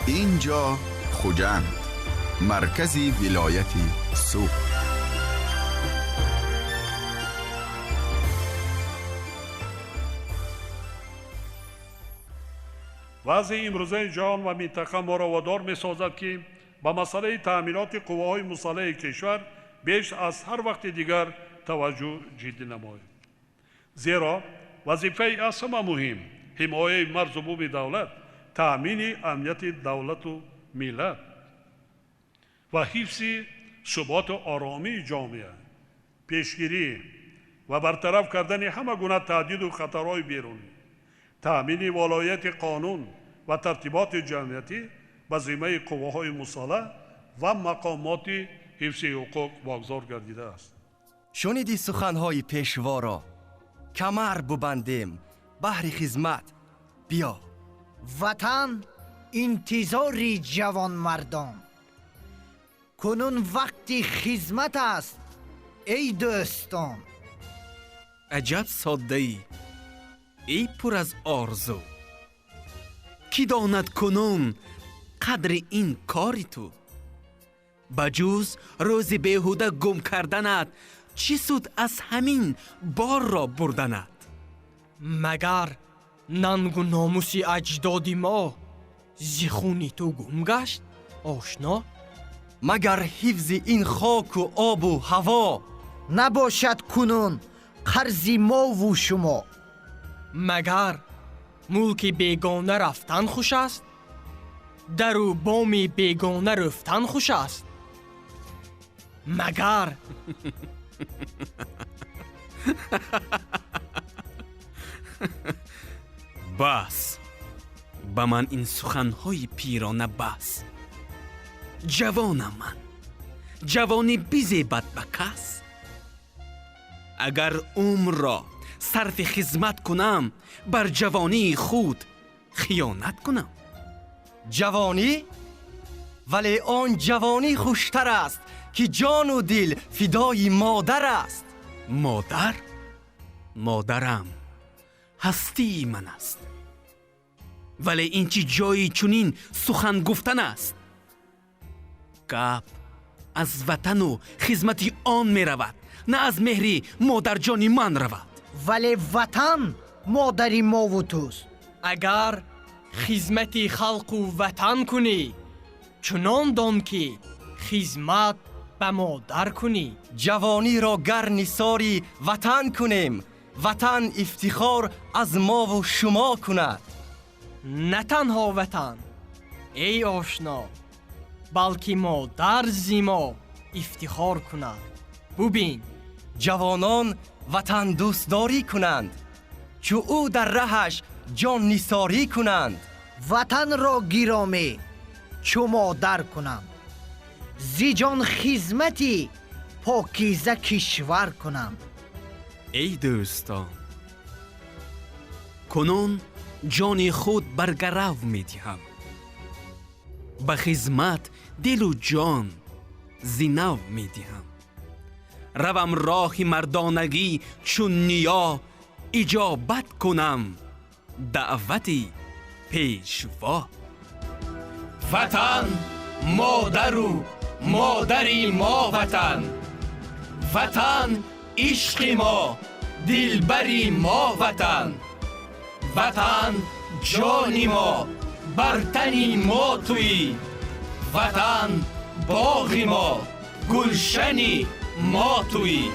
اینجا خوجند، مرکزی ولایت سوق. وضع امروزه جهان و منطقه ما را وادار می‌سازد که با مسئله تأمینات قواهای مسلح کشور بیش از هر وقت دیگر توجه جدی نماییم. زیرا وظیفه از همه مهم حمایت مرز و بوم دولت، تأمین امنیت دولت و ملت و حفظ ثبات و آرامی جامعه، پیشگیری و برطرف کردن همه گونه تهدید و خطرهای بیرونی، تأمین ولایت قانون و ترتیبات جمعیتی به ذمه قواهای مسلح و مقامات حفظ حقوق واگذار گردیده است. شنیدی سخنهای پیشوا را، کمر ببندیم بهر خدمت. بیا. وطن انتظاری جوان مردان، کنون وقتی خدمت است ای دوستان. عجب ساده ای، ای پر از آرزو، کی داند کنون قدر این کاری تو؟ بجوز روز بیهوده گم کردنت، چی سود از همین بار را بردنت؟ مگر ننگ و ناموسی اجدادی ما زخونی تو گم گشت آشنا؟ مگر حفظ این خاک و آب و هوا نباشد کنون قرض ما و شما؟ مگر ملک بیگانه رفتن خوش است؟ در و بام بیگانه رفتن خوش است؟ مگر بس به من این سخنهای پیرانه بس. جوانم من، جوانی بیزیبد به کس. اگر عمر را صرف خدمت کنم، بر جوانی خود خیانت کنم. جوانی؟ ولی آن جوانی خوشتر است که جان و دل فدای مادر است. مادر؟ مادرم هستی من است. ولی این چی جایی چونین سخن گفتن است؟ گپ از وطن و خدمت آن می رود، نه از مهری مادر جانی من رود. ولی وطن مادری ما و توست. اگر خدمت خلق و وطن کنی، چنان دان که خدمت به مادر کنی. جوانی را گر نثاری وطن کنیم، وطن افتخار از ما و شما کند. نه تنها وطن ای آشنا، بلکه مادر زیما افتخار کند. ببین جوانان وطن دوستداری کنند، چو او در رهش جان نثاری کنند. وطن را گرامی چو مادر کنند، زی جان خدمتی پاکیزه کشور کنند. ای دوستان، کنون جان خود برگرو می دهم، به خدمت دل و جان زینو می دهم. روم راه مردانگی چون نیا، اجابت کنم دعوتی پیشوا. وطن مادر و مادری ما وطن، وطن عشق ما دلبری ما وطن، وطن جانی ما برتنی ما توی، وطن باغی ما گلشنی ما توی.